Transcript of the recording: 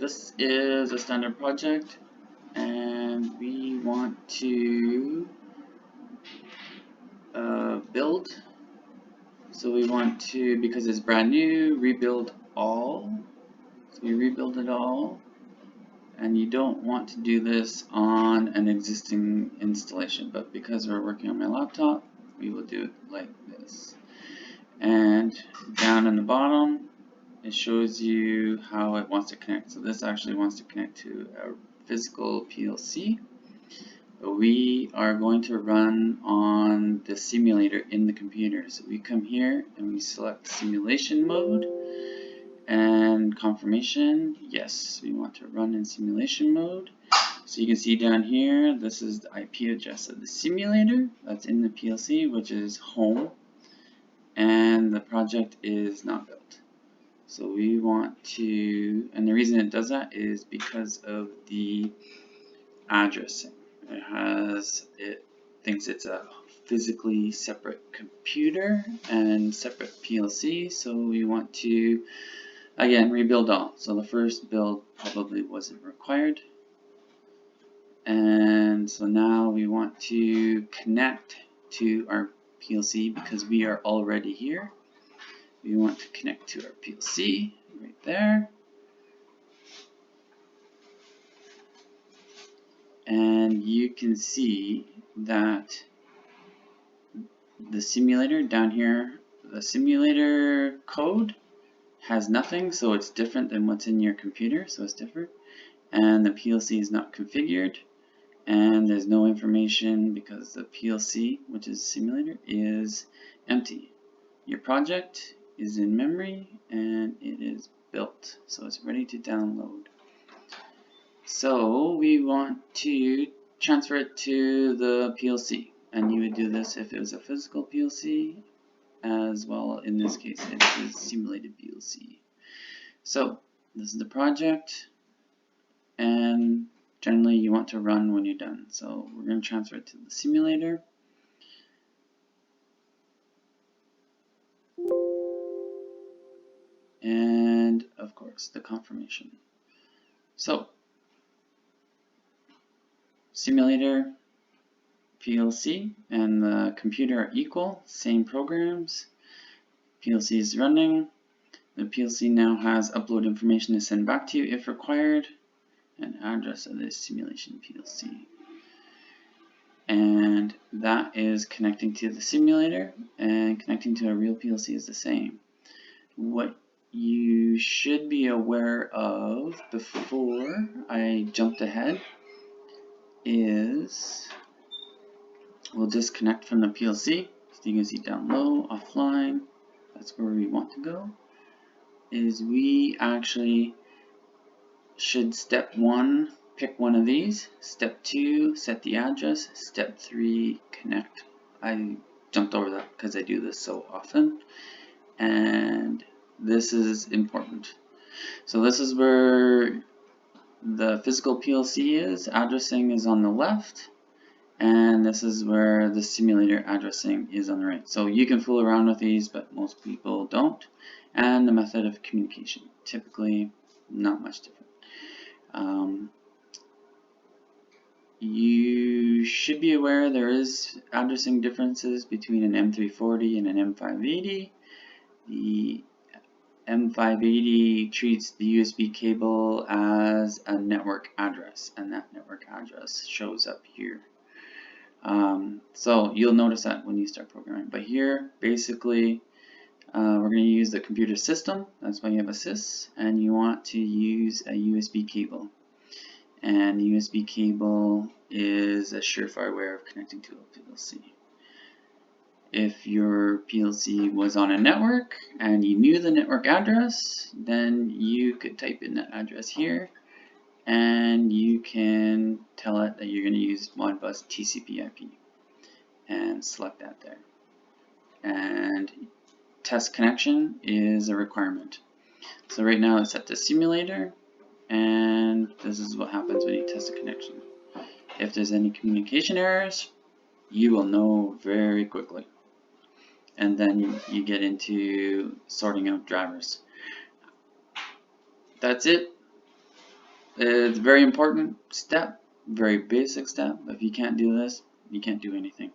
this is a standard project, and we want to build. So we want to, because it's brand new, rebuild all. So we rebuild it all, and you don't want to do this on an existing installation, but because we're working on my laptop, we will do it like this. And down in the bottom, it shows you how it wants to connect. So this actually wants to connect to a physical PLC. But we are going to run on the simulator in the computer. So we come here and we select simulation mode and confirmation. Yes, we want to run in simulation mode. So you can see down here, this is the IP address of the simulator that's in the PLC, which is home, and the project is not built. So we want to, and the reason it does that is because of the addressing. It thinks it's a physically separate computer and separate PLC, so we want to, again, rebuild all. So the first build probably wasn't required, and so now we want to connect to our PLC because we are already here. We want to connect to our PLC right there. And you can see that the simulator down here, the simulator code has nothing, so it's different than what's in your computer, so it's different. And the PLC is not configured, and there's no information because the PLC, which is simulator, is empty. Your project is in memory and it is built, so it's ready to download. So we want to transfer it to the PLC, and you would do this if it was a physical PLC as well. In this case, it is simulated PLC. So this is the project, and generally you want to run when you're done. So we're going to transfer it to the simulator. And of course the confirmation. So simulator, PLC, and the computer are equal, same programs. PLC is running. The PLC now has upload information to send back to you if required, and address of the simulation PLC. And that is connecting to the simulator, and connecting to a real PLC is the same. What you should be aware of before I jumped ahead is we'll disconnect from the PLC. So you can see down low, offline, that's where we want to go. Is we actually should step 1, pick one of these. Step 2, set the address. Step 3, connect. I jumped over that because I do this so often. And this is important. So this is where the physical PLC is. Addressing is on the left. And this is where the simulator addressing is on the right. So you can fool around with these, but most people don't. And the method of communication, typically not much different. You should be aware there is addressing differences between an M340 and an M580. The M580 treats the USB cable as a network address, and that network address shows up here. So you'll notice that when you start programming. But here, basically, we're going to use the computer system. That's why you have a sys, and you want to use a USB cable. And the USB cable is a surefire way of connecting to a PLC. If your PLC was on a network and you knew the network address, then you could type in that address here, and you can tell it that you're going to use Modbus TCP/IP and select that there. And test connection is a requirement. So right now it's set to simulator, and this is what happens when you test a connection. If there's any communication errors, you will know very quickly. And then you get into sorting out drivers. That's it. It's a very important step, very basic step. If you can't do this, you can't do anything.